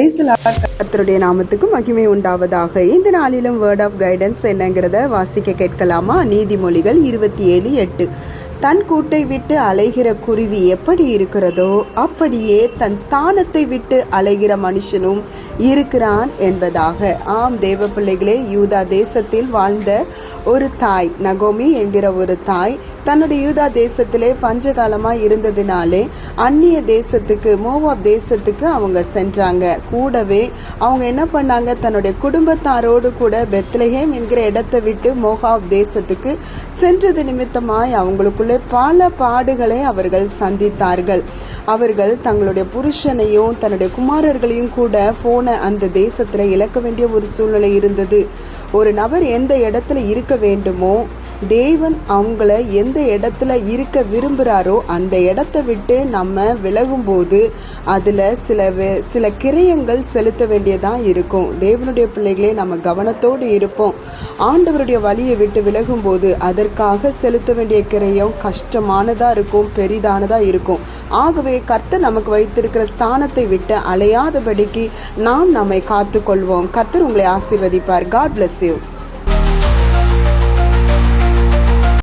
கர்த்தருடைய நாமத்துக்கு மகிமை உண்டாவதாக. இந்த நாளிலும் வேர்ட் ஆஃப் கைடன்ஸ் என்னங்கிறத வாசிக்க கேட்கலாமா? நீதிமொழிகள் 27:8. தன் கூட்டை விட்டு அலைகிற குருவி எப்படி இருக்கிறதோ அப்படியே தன் ஸ்தானத்தை விட்டு அலைகிற மனுஷனும் இருக்கிறான் என்பதாக. ஆம் தேவ பிள்ளைகளே, யூதா தேசத்தில் வாழ்ந்த ஒரு தாய், நகோமி என்கிற ஒரு தாய், தன்னுடைய யூதா தேசத்திலே பஞ்சகாலமாக இருந்ததினாலே அந்நிய தேசத்துக்கு, மோவாப் தேசத்துக்கு அவங்க சென்றாங்க. கூடவே அவங்க என்ன பண்ணாங்க, தன்னுடைய குடும்பத்தாரோடு கூட பெத்லகேம் என்கிற இடத்தை விட்டு மோவாப் தேசத்துக்கு சென்றது நிமித்தமாய் அவங்களுக்குள்ளே பல பாடுகளை அவர்கள் சந்தித்தார்கள். அவர்கள் தங்களுடைய புருஷனையும் தன்னுடைய குமாரர்களையும் கூட போன அந்த தேசத்துல இழக்க வேண்டிய ஒரு சூழ்நிலை இருந்தது. ஒரு நபர் எந்த இடத்துல இருக்க வேண்டுமோ, தேவன் அவங்கள எந்த இடத்துல இருக்க விரும்புகிறாரோ அந்த இடத்தை விட்டு நம்ம விலகும் போது அதில் சில கிரயங்கள் செலுத்த வேண்டியதாக இருக்கும். தேவனுடைய பிள்ளைகளே, நம்ம கவனத்தோடு இருப்போம். ஆண்டவருடைய வழியை விட்டு விலகும் போது அதற்காக செலுத்த வேண்டிய கிரயம் கஷ்டமானதாக இருக்கும், பெரிதானதாக இருக்கும். ஆகவே கர்த்தர் நமக்கு வைத்திருக்கிற ஸ்தானத்தை விட்டு அலையாதபடிக்கு நாம் நம்மை காத்து கொள்வோம். கர்த்தர் உங்களை ஆசீர்வதிப்பார். God bless you.